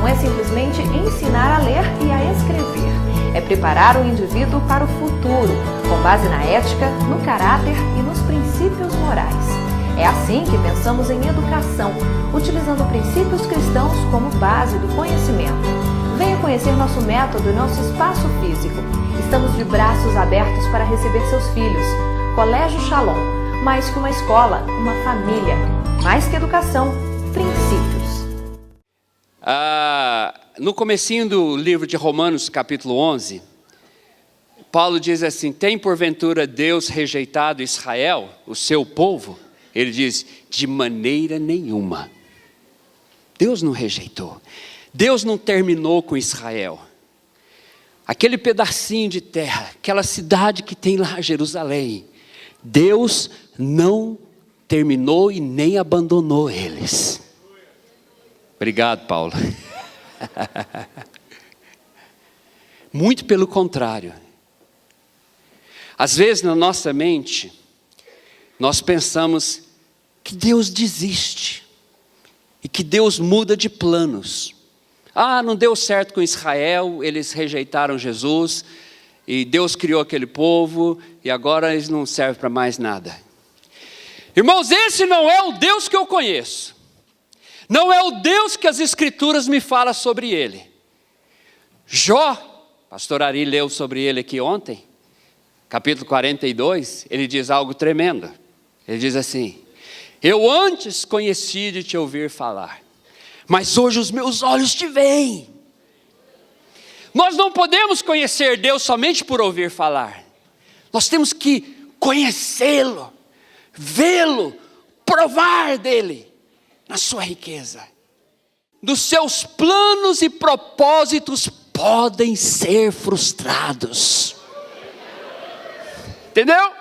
não é simplesmente ensinar a ler e a escrever. É preparar o indivíduo para o futuro, com base na ética, no caráter e nos princípios morais. É assim que pensamos em educação, utilizando princípios cristãos como base do conhecimento. Venha conhecer nosso método e nosso espaço físico. Estamos de braços abertos para receber seus filhos. Colégio Shalom, mais que uma escola, uma família. Mais que educação, princípios. No comecinho do livro de Romanos, capítulo 11, Paulo diz assim: tem porventura Deus rejeitado Israel, o seu povo? Ele diz: de maneira nenhuma. Deus não rejeitou. Deus não terminou com Israel. Aquele pedacinho de terra, aquela cidade que tem lá, Jerusalém, Deus não terminou e nem abandonou eles. Obrigado, Paulo. Muito pelo contrário. Às vezes na nossa mente, nós pensamos que Deus desiste e que Deus muda de planos. Não deu certo com Israel, eles rejeitaram Jesus e Deus criou aquele povo e agora eles não servem para mais nada. Irmãos, esse não é o Deus que eu conheço. Não é o Deus que as Escrituras me falam sobre ele. Jó, pastor Ari leu sobre ele aqui ontem, capítulo 42, ele diz algo tremendo. Ele diz assim: eu antes conheci de te ouvir falar, mas hoje os meus olhos te veem. Nós não podemos conhecer Deus somente por ouvir falar. Nós temos que conhecê-lo, vê-lo, provar dele, na sua riqueza. Dos seus planos e propósitos podem ser frustrados. Entendeu?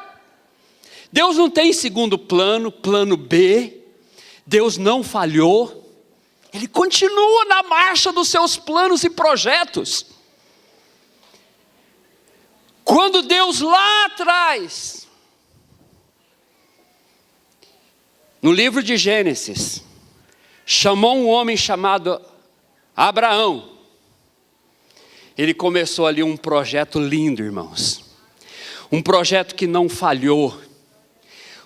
Deus não tem segundo plano, plano B. Deus não falhou. Ele continua na marcha dos seus planos e projetos. Quando Deus lá atrás, no livro de Gênesis, chamou um homem chamado Abraão, ele começou ali um projeto lindo, irmãos. Um projeto que não falhou,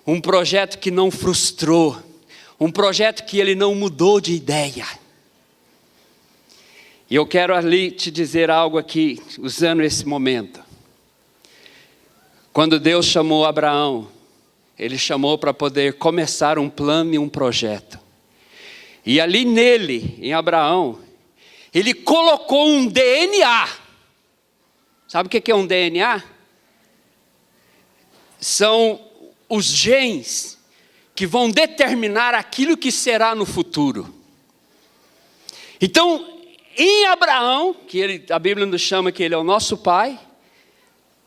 um projeto que não frustrou, um projeto que ele não mudou de ideia. E eu quero ali te dizer algo aqui, usando esse momento. Quando Deus chamou Abraão, ele chamou para poder começar um plano e um projeto. E ali nele, em Abraão, ele colocou um DNA. Sabe o que é um DNA? São os genes que vão determinar aquilo que será no futuro. Então, em Abraão, a Bíblia nos chama que ele é o nosso pai,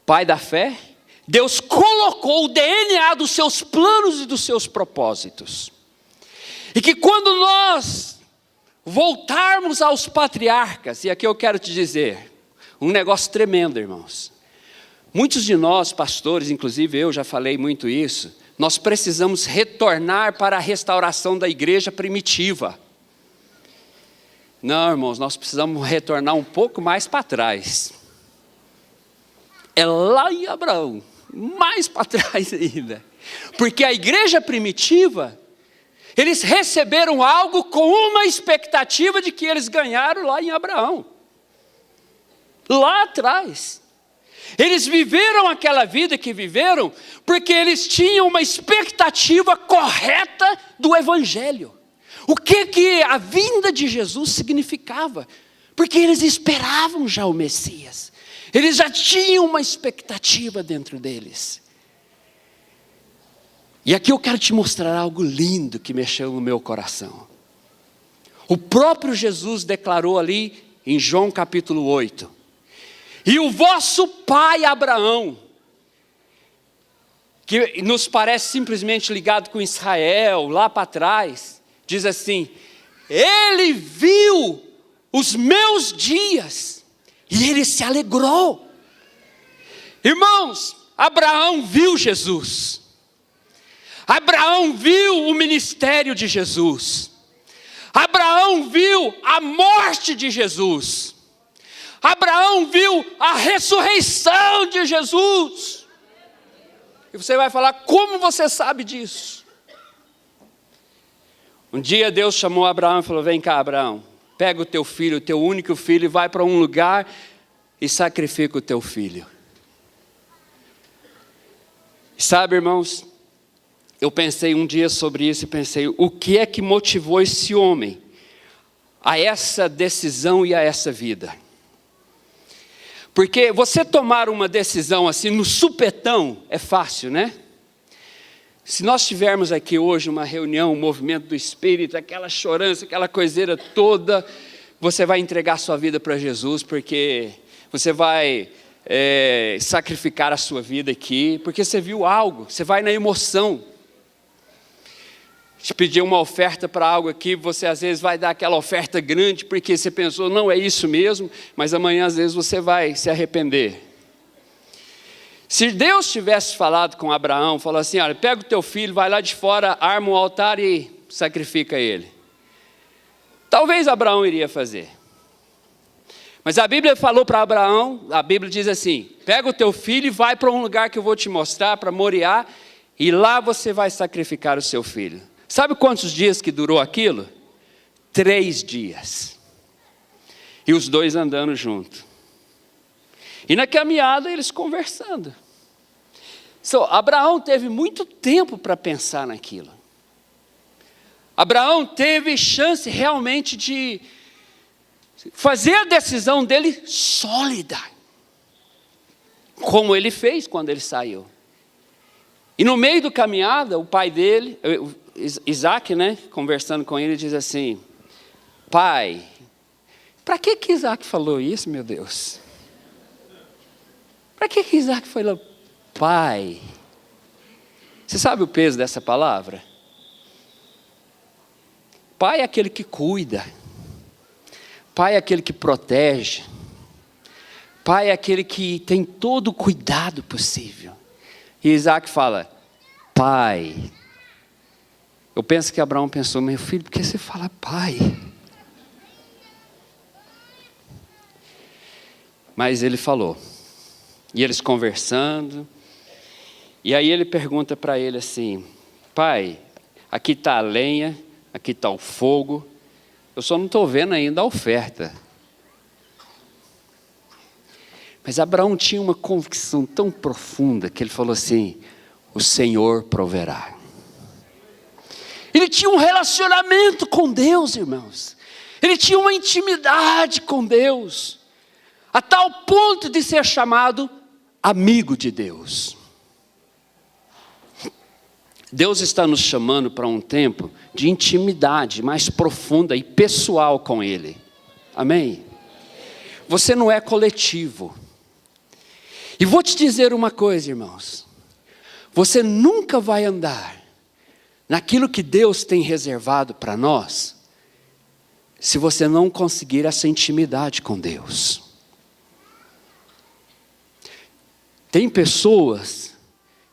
pai da fé, Deus colocou o DNA dos seus planos e dos seus propósitos. E que quando nós voltarmos aos patriarcas, e aqui eu quero te dizer, um negócio tremendo, irmãos. Muitos de nós, pastores, inclusive eu já falei muito isso, nós precisamos retornar para a restauração da igreja primitiva. Não, irmãos, nós precisamos retornar um pouco mais para trás. É lá em Abraão, mais para trás ainda. Porque a igreja primitiva, eles receberam algo com uma expectativa de que eles ganharam lá em Abraão. Lá atrás. Eles viveram aquela vida que viveram porque eles tinham uma expectativa correta do Evangelho. O que a vinda de Jesus significava? Porque eles esperavam já o Messias. Eles já tinham uma expectativa dentro deles. E aqui eu quero te mostrar algo lindo que mexeu no meu coração. O próprio Jesus declarou ali em João capítulo 8. E o vosso pai Abraão, que nos parece simplesmente ligado com Israel, lá para trás, diz assim: ele viu os meus dias e ele se alegrou. Irmãos, Abraão viu Jesus. Abraão viu o ministério de Jesus. Abraão Abraão viu a morte de Jesus. Abraão viu a ressurreição de Jesus. E você vai falar, como você sabe disso? Um dia Deus chamou Abraão e falou, vem cá, Abraão, pega o teu filho, o teu único filho, e vai para um lugar e sacrifica o teu filho. Sabe, irmãos, eu pensei um dia sobre isso e pensei, o que é que motivou esse homem a essa decisão e a essa vida? Porque você tomar uma decisão assim no supetão é fácil, né? Se nós tivermos aqui hoje uma reunião, um movimento do Espírito, aquela chorança, aquela coiseira toda, você vai entregar sua vida para Jesus, porque você vai sacrificar a sua vida aqui, porque você viu algo, você vai na emoção. Te pedir uma oferta para algo aqui, você às vezes vai dar aquela oferta grande, porque você pensou, não é isso mesmo, mas amanhã às vezes você vai se arrepender. Se Deus tivesse falado com Abraão, falou assim, olha, pega o teu filho, vai lá de fora, arma um altar e sacrifica ele. Talvez Abraão iria fazer. Mas a Bíblia falou para Abraão, a Bíblia diz assim, pega o teu filho e vai para um lugar que eu vou te mostrar, para Moriá, e lá você vai sacrificar o seu filho. Sabe quantos dias que durou aquilo? 3 dias. E os dois andando juntos. E na caminhada eles conversando. Abraão teve muito tempo para pensar naquilo. Abraão teve chance realmente de fazer a decisão dele sólida. Como ele fez quando ele saiu. E no meio da caminhada, o pai dele, Isaac, né, conversando com ele, diz assim, pai, para que Isaac falou isso, meu Deus? Para que Isaac falou, pai? Você sabe o peso dessa palavra? Pai é aquele que cuida. Pai é aquele que protege. Pai é aquele que tem todo o cuidado possível. E Isaac fala, pai. Eu penso que Abraão pensou, meu filho, por que você fala pai? Mas ele falou. E eles conversando. E aí ele pergunta para ele assim, pai, aqui está a lenha, aqui está o fogo. Eu só não estou vendo ainda a oferta. Mas Abraão tinha uma convicção tão profunda que ele falou assim, o Senhor proverá. Ele tinha um relacionamento com Deus, irmãos. Ele tinha uma intimidade com Deus. A tal ponto de ser chamado amigo de Deus. Deus está nos chamando para um tempo de intimidade mais profunda e pessoal com Ele. Amém? Você não é coletivo. E vou te dizer uma coisa, irmãos. Você nunca vai andar naquilo que Deus tem reservado para nós, se você não conseguir essa intimidade com Deus. Tem pessoas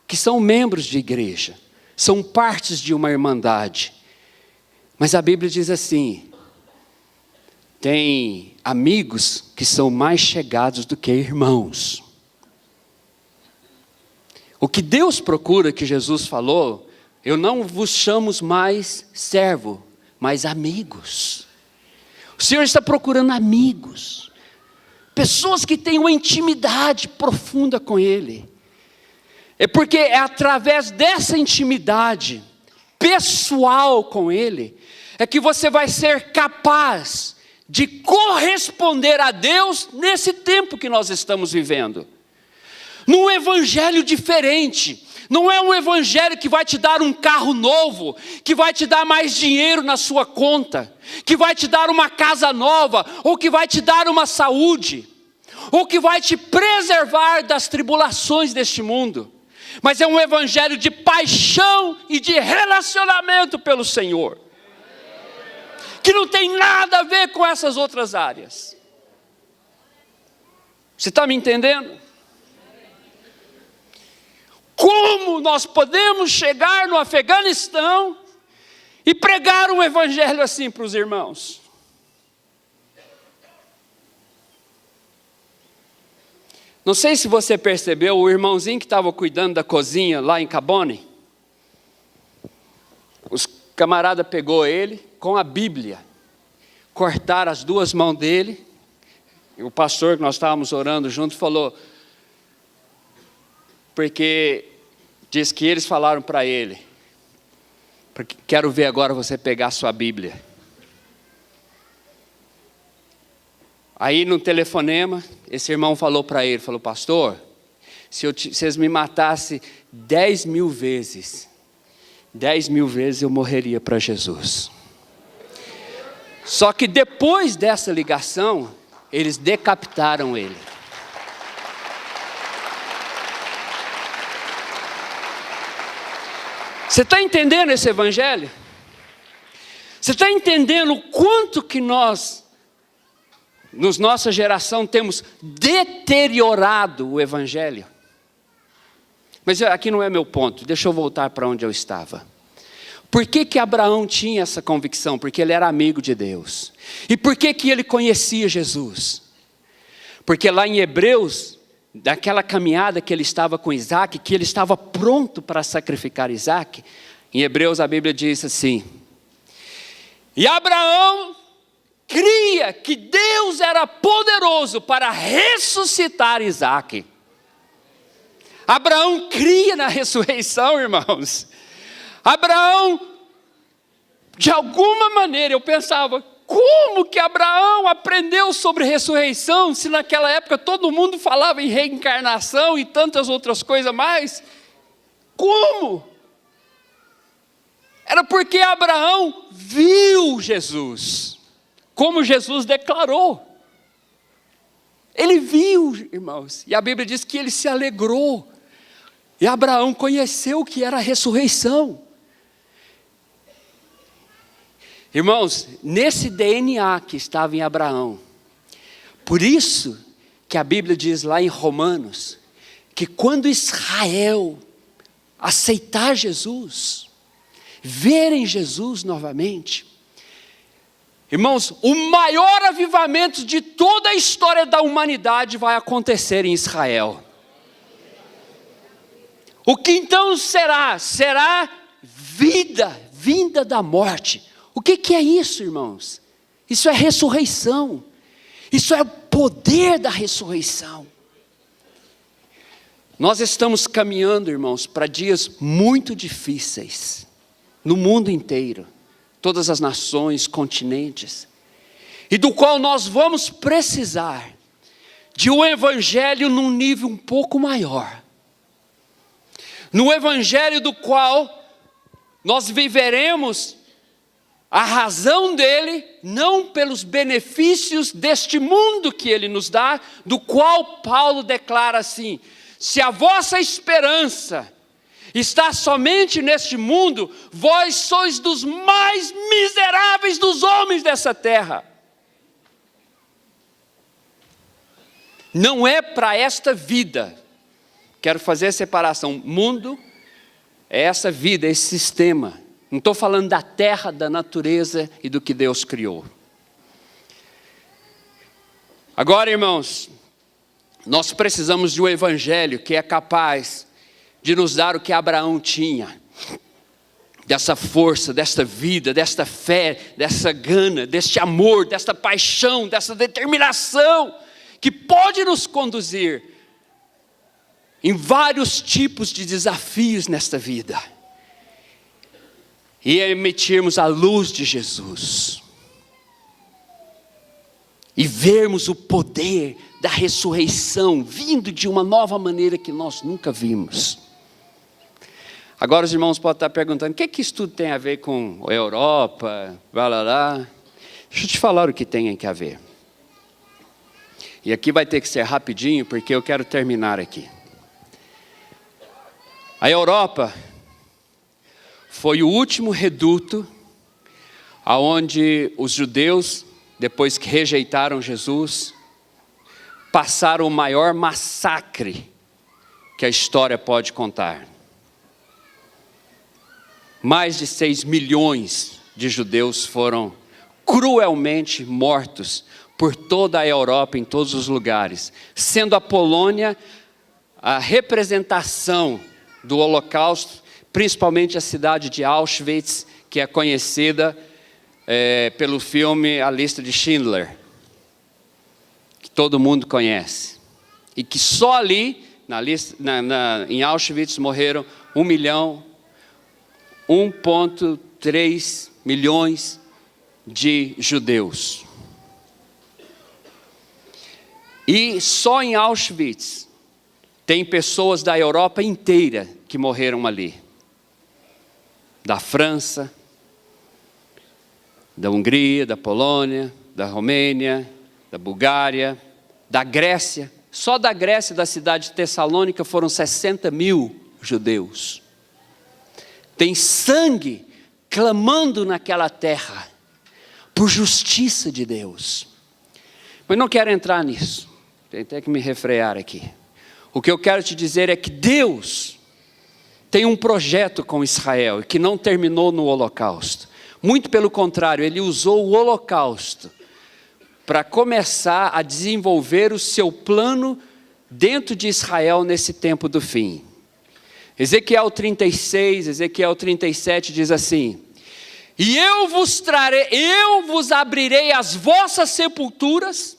que são membros de igreja, são partes de uma irmandade, mas a Bíblia diz assim, tem amigos que são mais chegados do que irmãos. O que Deus procura, que Jesus falou, eu não vos chamo mais servo, mas amigos. O Senhor está procurando amigos, pessoas que têm uma intimidade profunda com Ele. É porque é através dessa intimidade pessoal com Ele, é que você vai ser capaz de corresponder a Deus nesse tempo que nós estamos vivendo. Num evangelho diferente. Não é um evangelho que vai te dar um carro novo, que vai te dar mais dinheiro na sua conta, que vai te dar uma casa nova, ou que vai te dar uma saúde, ou que vai te preservar das tribulações deste mundo. Mas é um evangelho de paixão e de relacionamento pelo Senhor, que não tem nada a ver com essas outras áreas. Você está me entendendo? Como nós podemos chegar no Afeganistão e pregar um evangelho assim para os irmãos? Não sei se você percebeu, o irmãozinho que estava cuidando da cozinha lá em Cabone, os camarada pegou ele com a Bíblia, cortaram as duas mãos dele, e o pastor que nós estávamos orando junto falou, porque diz que eles falaram para ele, porque quero ver agora você pegar a sua Bíblia. Aí no telefonema, esse irmão falou para ele, falou, pastor, se vocês me matassem 10.000 vezes, 10.000 vezes eu morreria para Jesus. Só que depois dessa ligação, eles decapitaram ele. Você está entendendo esse evangelho? Você está entendendo o quanto que nós, nossa geração, temos deteriorado o evangelho? Mas aqui não é meu ponto, deixa eu voltar para onde eu estava. Por que Abraão tinha essa convicção? Porque ele era amigo de Deus. E por que ele conhecia Jesus? Porque lá em Hebreus, daquela caminhada que ele estava com Isaac, que ele estava pronto para sacrificar Isaac, em Hebreus a Bíblia diz assim, e Abraão cria que Deus era poderoso para ressuscitar Isaac. Abraão cria na ressurreição, irmãos. Abraão, de alguma maneira, eu pensava, como que Abraão aprendeu sobre ressurreição, se naquela época todo mundo falava em reencarnação e tantas outras coisas mais? Como? Era porque Abraão viu Jesus, como Jesus declarou. Ele viu, irmãos, e a Bíblia diz que ele se alegrou. E Abraão conheceu o que era a ressurreição. Irmãos, nesse DNA que estava em Abraão, por isso que a Bíblia diz lá em Romanos, que quando Israel aceitar Jesus, verem Jesus novamente, irmãos, o maior avivamento de toda a história da humanidade vai acontecer em Israel. O que então será? Será vida, vinda da morte. O que é isso, irmãos? Isso é ressurreição. Isso é o poder da ressurreição. Nós estamos caminhando, irmãos, para dias muito difíceis, no mundo inteiro, todas as nações, continentes, e do qual nós vamos precisar de um evangelho num nível um pouco maior. No evangelho do qual nós viveremos a razão dele, não pelos benefícios deste mundo que ele nos dá, do qual Paulo declara assim, se a vossa esperança está somente neste mundo, vós sois dos mais miseráveis dos homens dessa terra. Não é para esta vida, quero fazer a separação, mundo é essa vida, esse sistema. Não estou falando da terra, da natureza e do que Deus criou. Agora, irmãos, nós precisamos de um evangelho que é capaz de nos dar o que Abraão tinha. Dessa força, desta vida, desta fé, dessa gana, deste amor, desta paixão, dessa determinação, que pode nos conduzir em vários tipos de desafios nesta vida. E emitirmos a luz de Jesus. E vermos o poder da ressurreição vindo de uma nova maneira que nós nunca vimos. Agora os irmãos podem estar perguntando, o que isso tudo tem a ver com a Europa, blá. Deixa eu te falar o que tem a ver. E aqui vai ter que ser rapidinho, porque eu quero terminar aqui. A Europa foi o último reduto aonde os judeus, depois que rejeitaram Jesus, passaram o maior massacre que a história pode contar. Mais de 6 milhões de judeus foram cruelmente mortos por toda a Europa, em todos os lugares, sendo a Polônia a representação do Holocausto, principalmente a cidade de Auschwitz, que é conhecida pelo filme A Lista de Schindler, que todo mundo conhece, e que só ali, em Auschwitz, morreram 1,3 milhões de judeus. E só em Auschwitz tem pessoas da Europa inteira que morreram ali. Da França, da Hungria, da Polônia, da Romênia, da Bulgária, da Grécia. Só da Grécia, da cidade de Tessalônica, foram 60 mil judeus. Tem sangue clamando naquela terra por justiça de Deus. Mas não quero entrar nisso. Tenho até que me refrear aqui. O que eu quero te dizer é que Deus tem um projeto com Israel, que não terminou no Holocausto. Muito pelo contrário, Ele usou o Holocausto para começar a desenvolver o seu plano dentro de Israel nesse tempo do fim. Ezequiel 36, Ezequiel 37 diz assim: e eu vos abrirei as vossas sepulturas,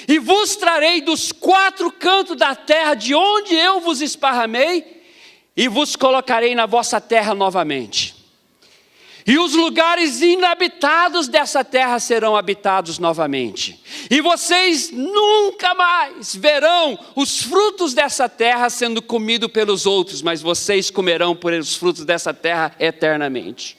e vos trarei dos 4 cantos da terra de onde eu vos esparramei, e vos colocarei na vossa terra novamente. E os lugares inabitados dessa terra serão habitados novamente. E vocês nunca mais verão os frutos dessa terra sendo comidos pelos outros, mas vocês comerão por os frutos dessa terra eternamente.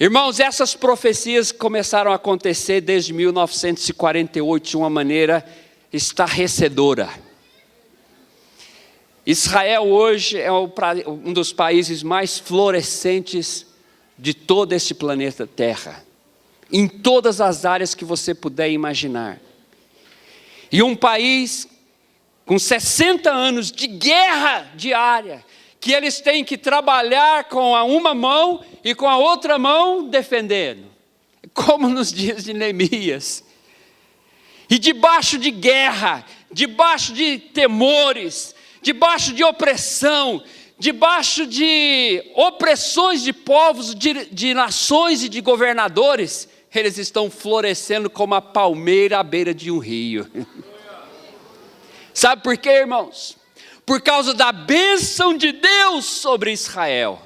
Irmãos, essas profecias começaram a acontecer desde 1948 de uma maneira estarrecedora. Israel hoje é um dos países mais florescentes de todo este planeta Terra, em todas as áreas que você puder imaginar. E um país com 60 anos de guerra diária, que eles têm que trabalhar com uma mão e com a outra mão defendendo, como nos dias de Neemias. E debaixo de guerra, debaixo de temores, debaixo de opressão, debaixo de opressões de povos, de nações e de governadores, eles estão florescendo como a palmeira à beira de um rio. Sabe por quê, irmãos? Por causa da bênção de Deus sobre Israel.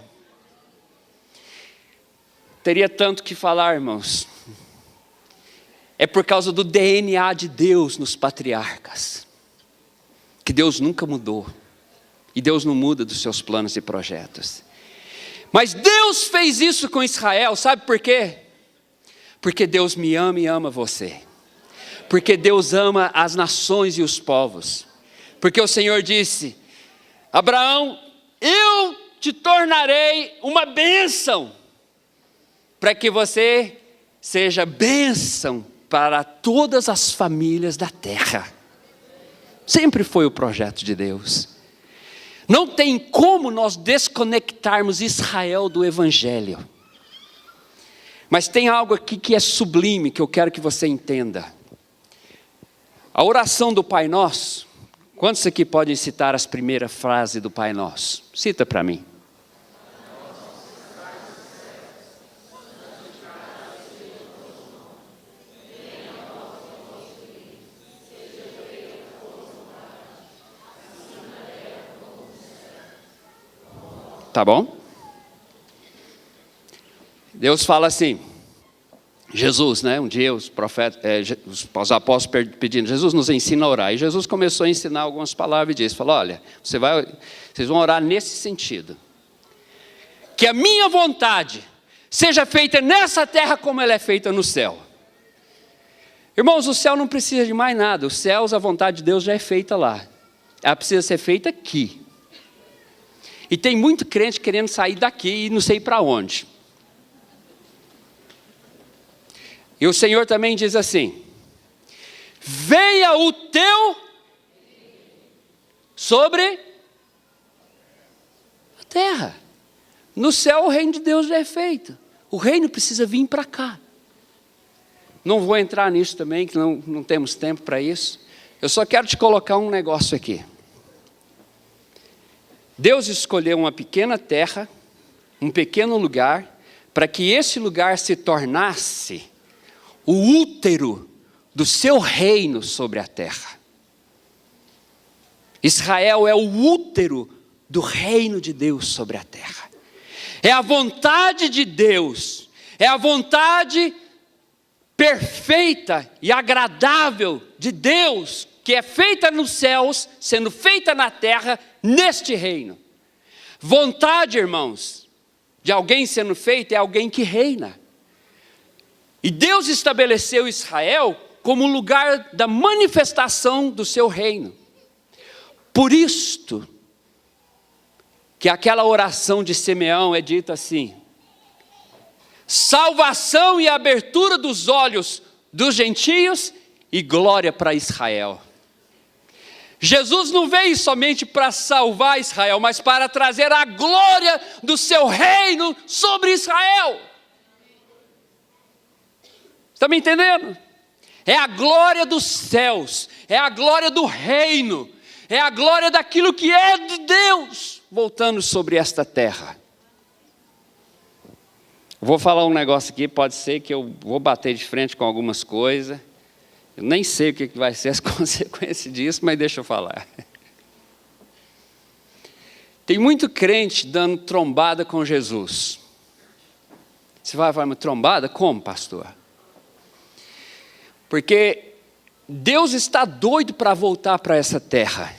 Teria tanto que falar, irmãos. É por causa do DNA de Deus nos patriarcas, que Deus nunca mudou, e Deus não muda dos seus planos e projetos. Mas Deus fez isso com Israel, sabe por quê? Porque Deus me ama e ama você, porque Deus ama as nações e os povos, porque o Senhor disse: Abraão, eu te tornarei uma bênção, para que você seja bênção para todas as famílias da terra. Sempre foi o projeto de Deus. Não tem como nós desconectarmos Israel do Evangelho. Mas tem algo aqui que é sublime, que eu quero que você entenda. A oração do Pai Nosso, quantos aqui podem citar as primeiras frases do Pai Nosso? Cita para mim. Tá bom? Deus fala assim, Jesus, né? Um dia os apóstolos pedindo, Jesus nos ensina a orar. E Jesus começou a ensinar algumas palavras e disse, falou, olha, vocês vão orar nesse sentido. Que a minha vontade seja feita nessa terra como ela é feita no céu. Irmãos, o céu não precisa de mais nada. Os céus, a vontade de Deus já é feita lá. Ela precisa ser feita aqui. E tem muito crente querendo sair daqui e não sei para onde. E o Senhor também diz assim, venha o teu sobre a terra. No céu o reino de Deus já é feito. O reino precisa vir para cá. Não vou entrar nisso também, que não temos tempo para isso. Eu só quero te colocar um negócio aqui. Deus escolheu uma pequena terra, um pequeno lugar, para que esse lugar se tornasse o útero do seu reino sobre a terra. Israel é o útero do reino de Deus sobre a terra. É a vontade de Deus, é a vontade perfeita e agradável de Deus, que é feita nos céus, sendo feita na terra, neste reino. Vontade, irmãos, de alguém sendo feito é alguém que reina. E Deus estabeleceu Israel como lugar da manifestação do seu reino. Por isto, que aquela oração de Simeão é dita assim: salvação e abertura dos olhos dos gentios e glória para Israel. Jesus não veio somente para salvar Israel, mas para trazer a glória do seu reino sobre Israel. Está me entendendo? É a glória dos céus, é a glória do reino, é a glória daquilo que é de Deus, voltando sobre esta terra. Vou falar um negócio aqui, pode ser que eu vou bater de frente com algumas coisas. Eu nem sei o que vai ser as consequências disso, mas deixa eu falar. Tem muito crente dando trombada com Jesus. Você vai falar, mas trombada? Como, pastor? Porque Deus está doido para voltar para essa terra.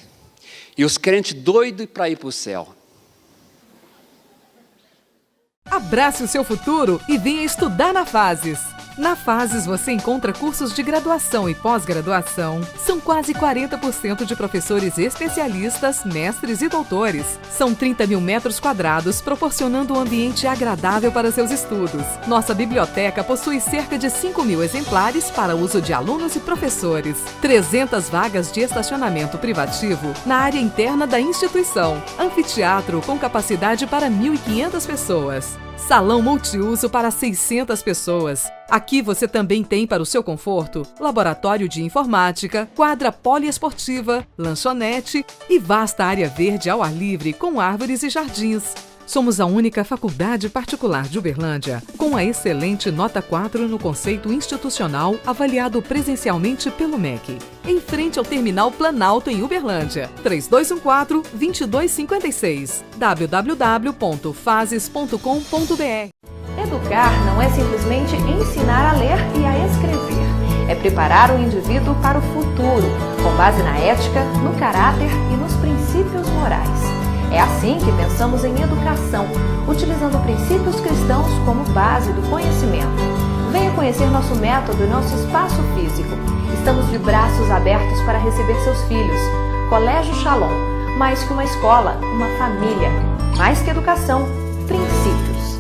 E os crentes doidos para ir para o céu. Abrace o seu futuro e venha estudar na Fases. Na Fases você encontra cursos de graduação e pós-graduação. São quase 40% de professores especialistas, mestres e doutores. São 30 mil metros quadrados, proporcionando um ambiente agradável para seus estudos. Nossa biblioteca possui cerca de 5 mil exemplares para uso de alunos e professores. 300 vagas de estacionamento privativo na área interna da instituição. Anfiteatro com capacidade para 1.500 pessoas. Salão multiuso para 600 pessoas. Aqui você também tem para o seu conforto laboratório de informática, quadra poliesportiva, lanchonete e vasta área verde ao ar livre com árvores e jardins. Somos a única faculdade particular de Uberlândia com a excelente nota 4 no conceito institucional avaliado presencialmente pelo MEC. Em frente ao Terminal Planalto em Uberlândia. 3214-2256. www.fases.com.br. Educar não é simplesmente ensinar a ler e a escrever. É preparar o indivíduo para o futuro, com base na ética, no caráter e nos princípios morais. É assim que pensamos em educação, utilizando princípios cristãos como base do conhecimento. Venha conhecer nosso método e nosso espaço físico. Estamos de braços abertos para receber seus filhos. Colégio Shalom, mais que uma escola, uma família. Mais que educação, princípios.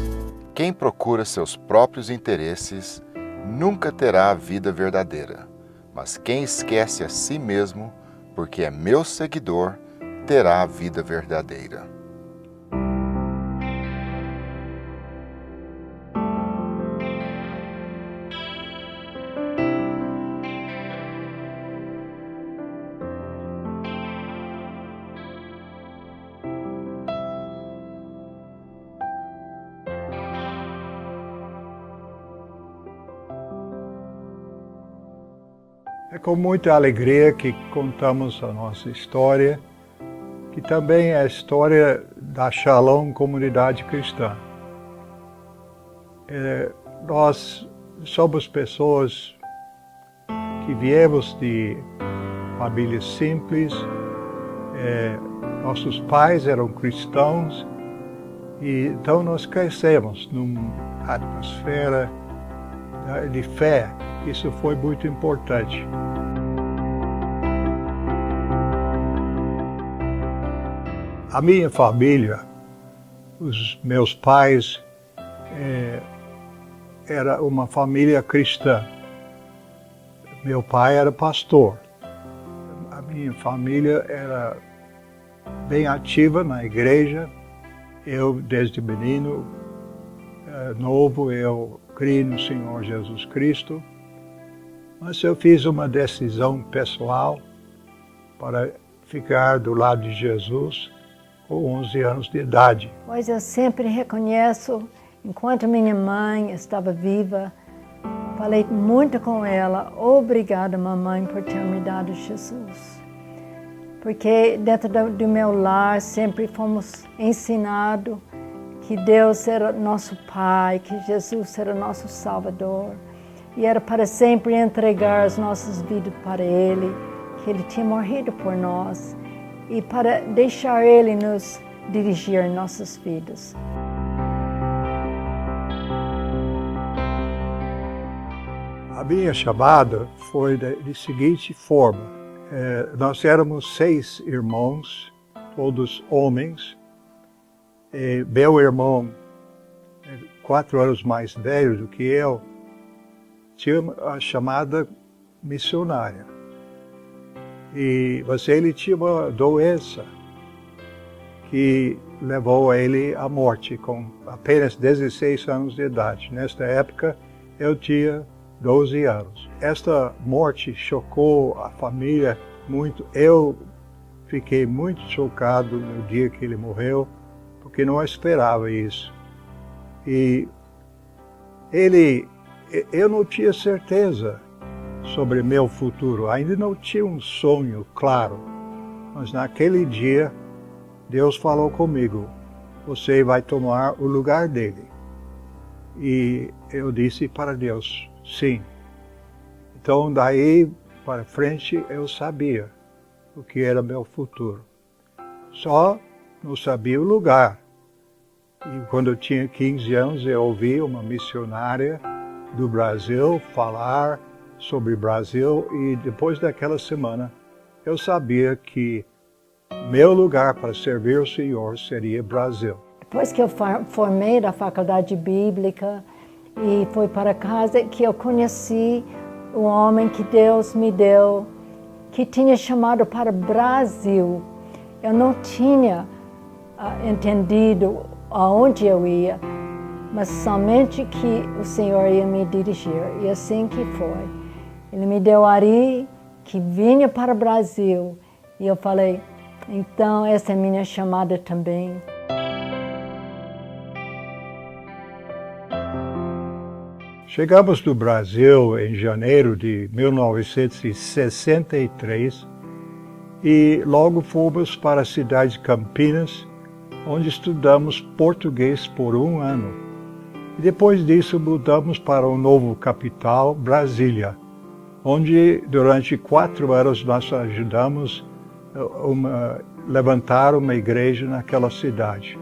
Quem procura seus próprios interesses nunca terá a vida verdadeira, mas quem esquece a si mesmo, porque é meu seguidor, terá a vida verdadeira. É com muita alegria que contamos a nossa história, que também é a história da Shalom Comunidade Cristã. Nós somos pessoas que viemos de famílias simples, nossos pais eram cristãos, e então nós crescemos numa atmosfera de fé. Isso foi muito importante. A minha família, os meus pais, era uma família cristã. Meu pai era pastor. A minha família era bem ativa na igreja. Eu, desde menino, novo, eu criei no Senhor Jesus Cristo. Mas eu fiz uma decisão pessoal para ficar do lado de Jesus com 11 anos de idade. Pois eu sempre reconheço, enquanto minha mãe estava viva, falei muito com ela, obrigada mamãe por ter me dado Jesus. Porque dentro do meu lar sempre fomos ensinados que Deus era nosso Pai, que Jesus era nosso Salvador. E era para sempre entregar as nossas vidas para Ele, que Ele tinha morrido por nós. E para deixar Ele nos dirigir em nossas vidas. A minha chamada foi de seguinte forma. Nós éramos 6 irmãos, todos homens. Meu irmão, 4 anos mais velho do que eu, tinha a chamada missionária. Mas ele tinha uma doença que levou ele à morte com apenas 16 anos de idade. Nesta época, eu tinha 12 anos. Esta morte chocou a família muito. Eu fiquei muito chocado no dia que ele morreu, porque não esperava isso. E eu não tinha certeza sobre meu futuro, ainda não tinha um sonho claro. Mas naquele dia, Deus falou comigo, você vai tomar o lugar dele. E eu disse para Deus, sim. Então daí para frente eu sabia o que era meu futuro. Só não sabia o lugar. E quando eu tinha 15 anos eu ouvi uma missionária do Brasil falar sobre o Brasil e depois daquela semana eu sabia que meu lugar para servir o Senhor seria Brasil. Depois que eu formei da faculdade bíblica e fui para casa, que eu conheci o homem que Deus me deu, que tinha chamado para o Brasil. Eu não tinha entendido aonde eu ia, mas somente que o Senhor ia me dirigir. E assim que foi. Ele me deu Ari, que vinha para o Brasil. E eu falei, então essa é minha chamada também. Chegamos no Brasil em janeiro de 1963 e logo fomos para a cidade de Campinas, onde estudamos português por 1 ano. E depois disso mudamos para o novo capital, Brasília, onde durante 4 anos nós ajudamos a levantar uma igreja naquela cidade.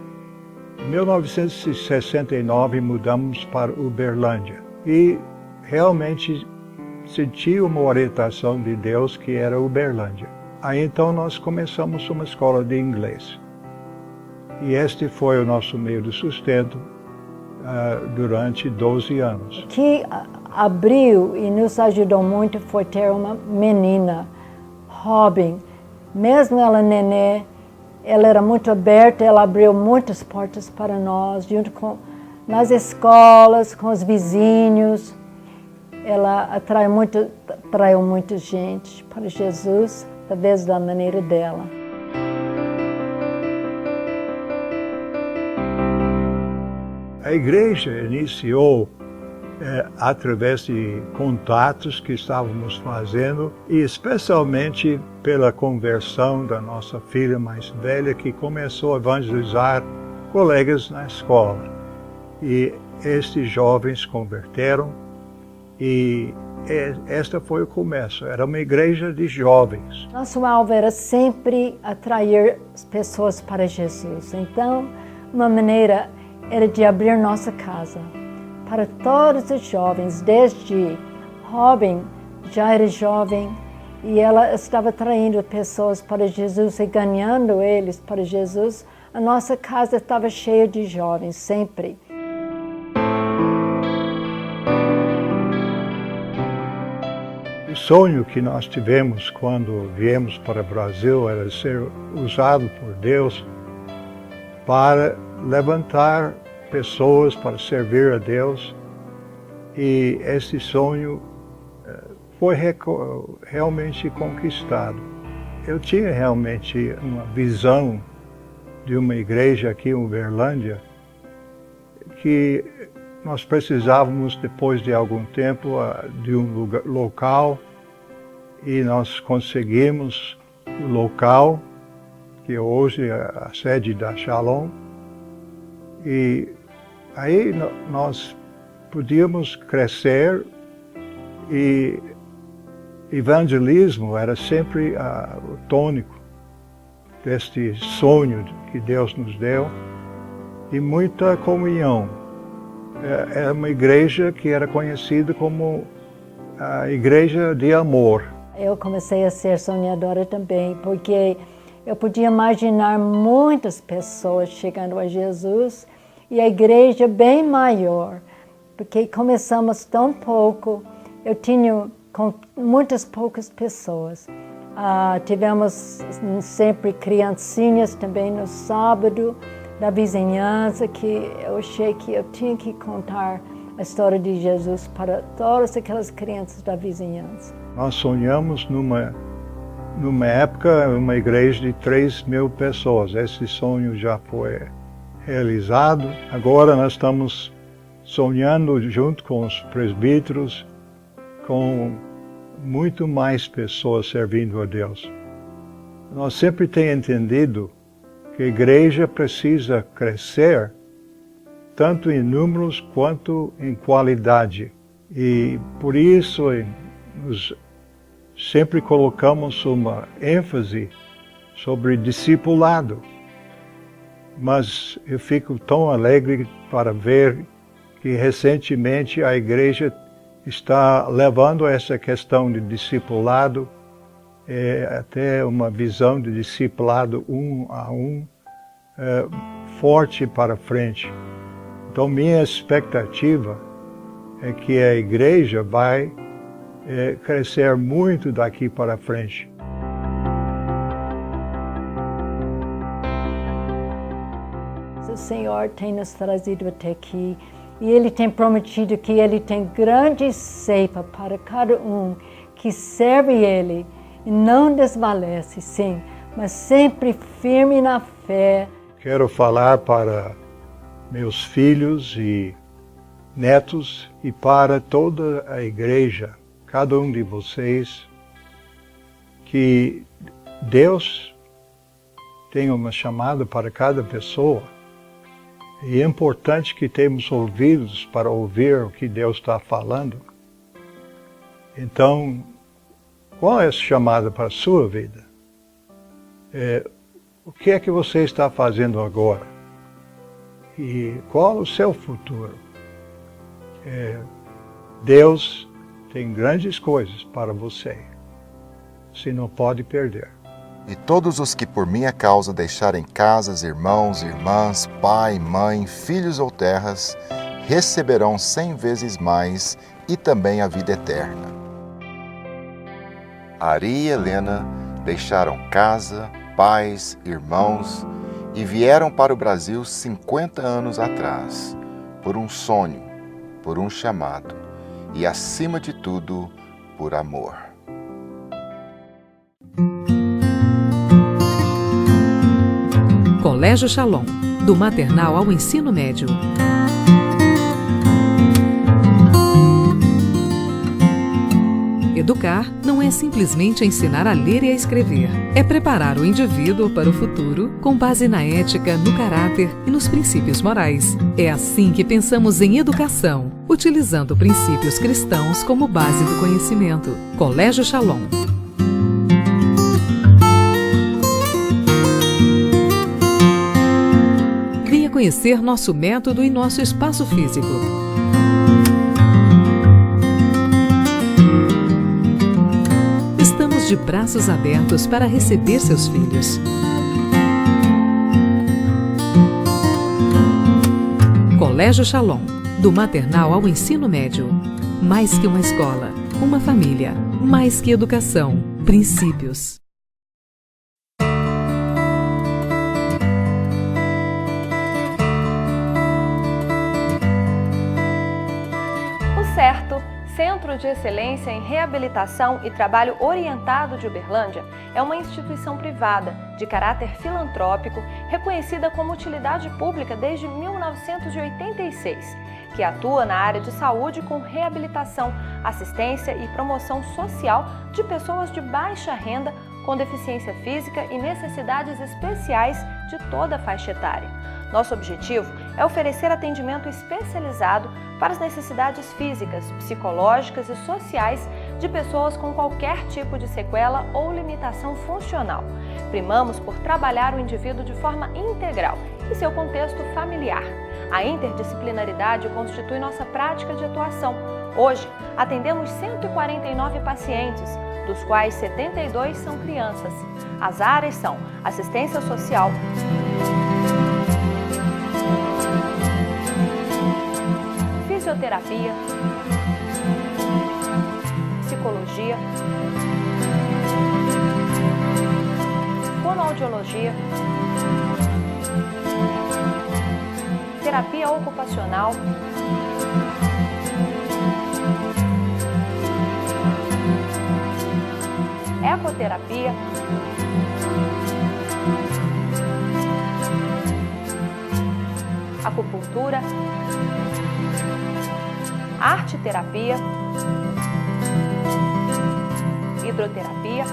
Em 1969 mudamos para Uberlândia e realmente senti uma orientação de Deus que era Uberlândia. Aí então nós começamos uma escola de inglês. E este foi o nosso meio de sustento durante 12 anos. O que abriu e nos ajudou muito foi ter uma menina, Robin. Mesmo ela nenê, ela era muito aberta, ela abriu muitas portas para nós, junto com nas escolas, com os vizinhos. Ela atraiu muita gente para Jesus, talvez da maneira dela. A igreja iniciou através de contatos que estávamos fazendo e especialmente pela conversão da nossa filha mais velha, que começou a evangelizar colegas na escola. E estes jovens converteram e este foi o começo. Era uma igreja de jovens. Nosso alvo era sempre atrair as pessoas para Jesus. Então, uma maneira era de abrir nossa casa para todos os jovens, desde Robin já era jovem e ela estava atraindo pessoas para Jesus e ganhando eles para Jesus. A nossa casa estava cheia de jovens, sempre. O sonho que nós tivemos quando viemos para o Brasil era ser usado por Deus para levantar pessoas para servir a Deus, e esse sonho foi realmente conquistado. Eu tinha realmente uma visão de uma igreja aqui em Uberlândia que nós precisávamos, depois de algum tempo, de um local, e nós conseguimos o local, que hoje é a sede da Shalom, e aí nós podíamos crescer, e evangelismo era sempre o tônico deste sonho que Deus nos deu, e muita comunhão. Era uma igreja que era conhecida como a igreja de amor. Eu comecei a ser sonhadora também, porque eu podia imaginar muitas pessoas chegando a Jesus e a igreja bem maior, porque começamos tão pouco, eu tinha com muitas poucas pessoas. Tivemos sempre criancinhas também no sábado, da vizinhança, que eu achei que eu tinha que contar a história de Jesus para todas aquelas crianças da vizinhança. Nós sonhamos numa época, uma igreja de 3.000 pessoas. Esse sonho já foi realizado. Agora nós estamos sonhando junto com os presbíteros, com muito mais pessoas servindo a Deus. Nós sempre temos entendido que a igreja precisa crescer tanto em números quanto em qualidade. E por isso nós sempre colocamos uma ênfase sobre discipulado. Mas eu fico tão alegre para ver que recentemente a igreja está levando essa questão de discipulado, até uma visão de discipulado um a um, forte para frente. Então minha expectativa é que a igreja vai crescer muito daqui para frente. O Senhor tem nos trazido até aqui e Ele tem prometido que Ele tem grande ceifa para cada um que serve Ele e não desvalece, sim, mas sempre firme na fé. Quero falar para meus filhos e netos e para toda a igreja, cada um de vocês, que Deus tem uma chamada para cada pessoa. E é importante que temos ouvidos para ouvir o que Deus está falando. Então, qual é essa chamada para a sua vida? O que é que você está fazendo agora? E qual é o seu futuro? Deus tem grandes coisas para você. Você não pode perder. E todos os que por minha causa deixarem casas, irmãos, irmãs, pai, mãe, filhos ou terras, receberão 100 vezes mais e também a vida eterna. Ari e Helena deixaram casa, pais, irmãos e vieram para o Brasil 50 anos atrás, por um sonho, por um chamado e, acima de tudo, por amor. Colégio Shalom, do maternal ao ensino médio. Educar não é simplesmente ensinar a ler e a escrever. É preparar o indivíduo para o futuro com base na ética, no caráter e nos princípios morais. É assim que pensamos em educação, utilizando princípios cristãos como base do conhecimento. Colégio Shalom. Venha conhecer nosso método e nosso espaço físico. Estamos de braços abertos para receber seus filhos. Colégio Shalom, do maternal ao ensino médio. Mais que uma escola, uma família. Mais que educação, princípios. O certo, 100 Centro de Excelência em Reabilitação e Trabalho Orientado de Uberlândia é uma instituição privada de caráter filantrópico reconhecida como utilidade pública desde 1986, que atua na área de saúde com reabilitação, assistência e promoção social de pessoas de baixa renda com deficiência física e necessidades especiais de toda a faixa etária. Nosso objetivo é oferecer atendimento especializado para as necessidades físicas, psicológicas e sociais de pessoas com qualquer tipo de sequela ou limitação funcional. Primamos por trabalhar o indivíduo de forma integral e seu contexto familiar. A interdisciplinaridade constitui nossa prática de atuação. Hoje, atendemos 149 pacientes, dos quais 72 são crianças. As áreas são assistência social, fisioterapia, psicologia, fonoaudiologia, terapia ocupacional, ecoterapia, acupuntura, arte-terapia, hidroterapia,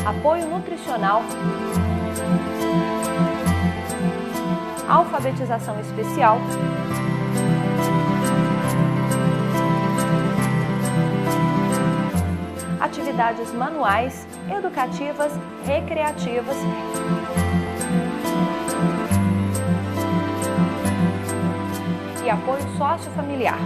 apoio nutricional, alfabetização especial, atividades manuais, educativas, recreativas e apoio sociofamiliar.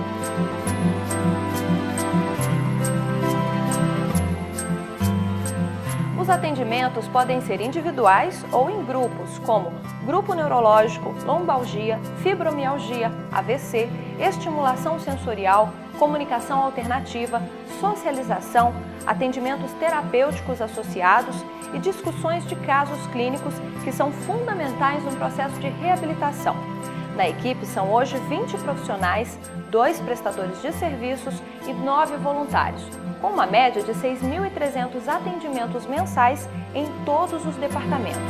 Os atendimentos podem ser individuais ou em grupos, como grupo neurológico, lombalgia, fibromialgia, AVC, estimulação sensorial, comunicação alternativa, socialização, atendimentos terapêuticos associados e discussões de casos clínicos que são fundamentais no processo de reabilitação. Na equipe são hoje 20 profissionais, 2 prestadores de serviços e 9 voluntários, com uma média de 6.300 atendimentos mensais em todos os departamentos.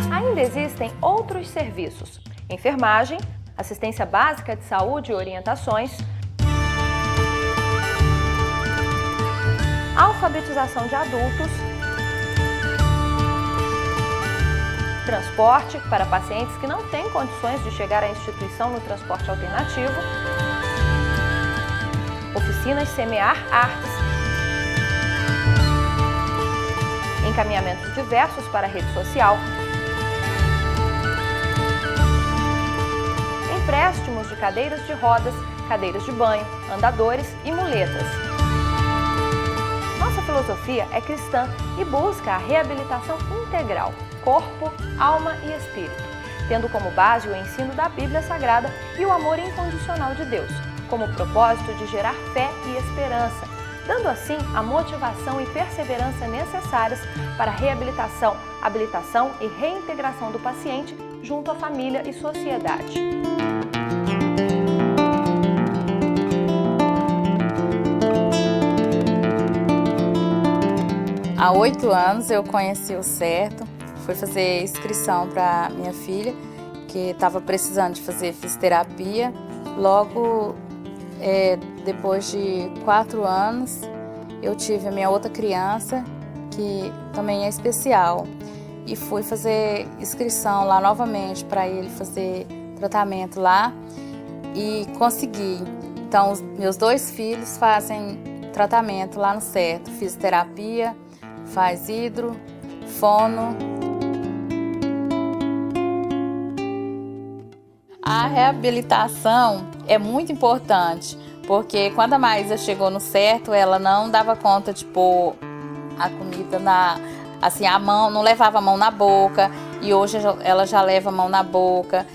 Ainda existem outros serviços: enfermagem, assistência básica de saúde e orientações, alfabetização de adultos, transporte para pacientes que não têm condições de chegar à instituição no transporte alternativo, oficinas Semear Artes, encaminhamentos diversos para a rede social, empréstimos de cadeiras de rodas, cadeiras de banho, andadores e muletas. Nossa filosofia é cristã e busca a reabilitação integral, corpo, alma e espírito, tendo como base o ensino da Bíblia Sagrada e o amor incondicional de Deus, como propósito de gerar fé e esperança, dando assim a motivação e perseverança necessárias para a reabilitação, habilitação e reintegração do paciente junto à família e sociedade. Há 8 anos eu conheci o CERTO, fui fazer inscrição para minha filha, que estava precisando de fazer fisioterapia. Logo, depois de 4 anos, eu tive a minha outra criança, que também é especial, e fui fazer inscrição lá novamente para ele fazer tratamento lá e consegui. Então, os meus 2 filhos fazem tratamento lá no CERTO, fisioterapia, faz hidro, fono. A reabilitação é muito importante, porque quando a Maísa chegou no CERTO, ela não dava conta de pôr a comida a mão, não levava a mão na boca, e hoje ela já leva a mão na boca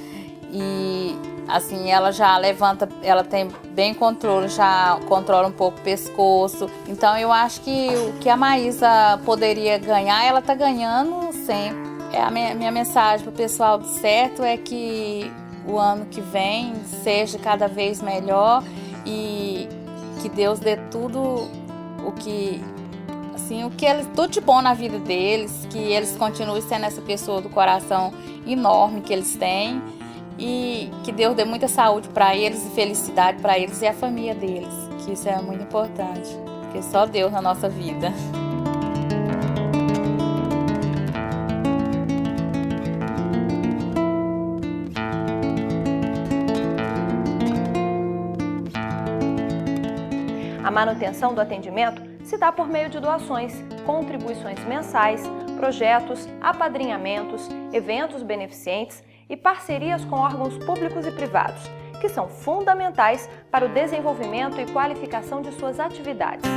e assim, ela já levanta, ela tem bem controle, já controla um pouco o pescoço. Então eu acho que o que a Maísa poderia ganhar, ela está ganhando sempre. A minha mensagem para o pessoal do certo é que o ano que vem seja cada vez melhor e que Deus dê tudo tudo de bom na vida deles, que eles continuem sendo essa pessoa do coração enorme que eles têm e que Deus dê muita saúde para eles e felicidade para eles e a família deles, que isso é muito importante, porque só Deus na nossa vida. A manutenção do atendimento se dá por meio de doações, contribuições mensais, projetos, apadrinhamentos, eventos beneficentes e parcerias com órgãos públicos e privados, que são fundamentais para o desenvolvimento e qualificação de suas atividades.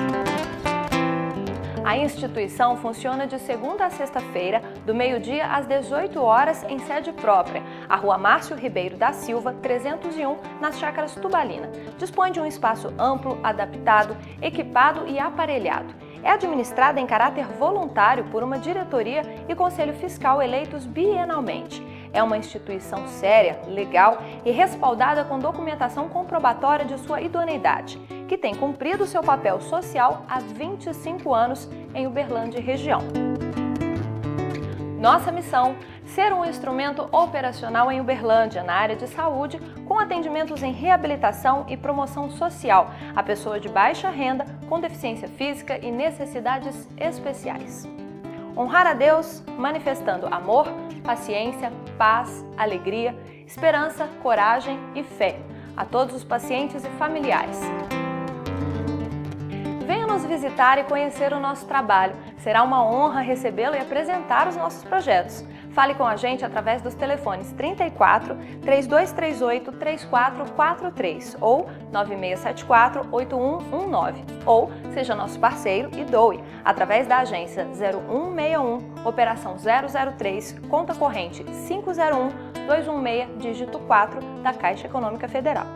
A instituição funciona de segunda a sexta-feira, do meio-dia às 18 horas, em sede própria, a Rua Márcio Ribeiro da Silva, 301, nas Chácaras Tubalina. Dispõe de um espaço amplo, adaptado, equipado e aparelhado. É administrada em caráter voluntário por uma diretoria e conselho fiscal eleitos bienalmente. É uma instituição séria, legal e respaldada com documentação comprobatória de sua idoneidade, que tem cumprido seu papel social há 25 anos em Uberlândia e região. Nossa missão: ser um instrumento operacional em Uberlândia, na área de saúde, com atendimentos em reabilitação e promoção social a pessoa de baixa renda, com deficiência física e necessidades especiais. Honrar a Deus manifestando amor, paciência, paz, alegria, esperança, coragem e fé a todos os pacientes e familiares. Venha nos visitar e conhecer o nosso trabalho. Será uma honra recebê-lo e apresentar os nossos projetos. Fale com a gente através dos telefones 34 3238 3443 ou 9674 8119. Ou seja nosso parceiro e doe através da agência 0161, operação 003, conta corrente 501 216, dígito 4 da Caixa Econômica Federal.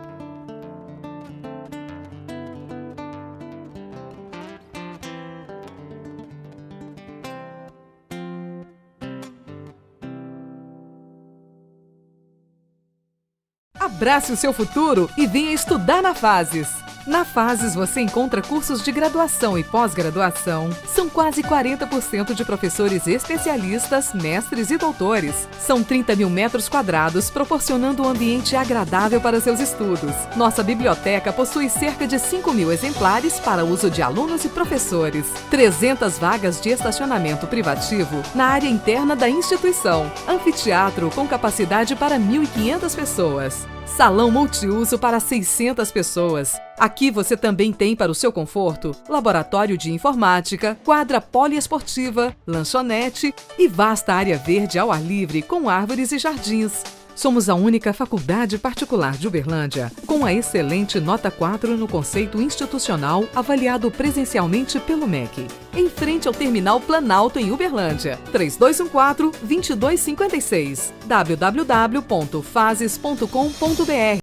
Abrace o seu futuro e venha estudar na Fases. Na Fases você encontra cursos de graduação e pós-graduação. São quase 40% de professores especialistas, mestres e doutores. São 30 mil metros quadrados, proporcionando um ambiente agradável para seus estudos. Nossa biblioteca possui cerca de 5 mil exemplares para uso de alunos e professores. 300 vagas de estacionamento privativo na área interna da instituição. Anfiteatro com capacidade para 1.500 pessoas. Salão multiuso para 600 pessoas. Aqui você também tem, para o seu conforto, laboratório de informática, quadra poliesportiva, lanchonete e vasta área verde ao ar livre com árvores e jardins. Somos a única faculdade particular de Uberlândia com a excelente nota 4 no conceito institucional avaliado presencialmente pelo MEC. Em frente ao Terminal Planalto em Uberlândia. 3214-2256 www.fases.com.br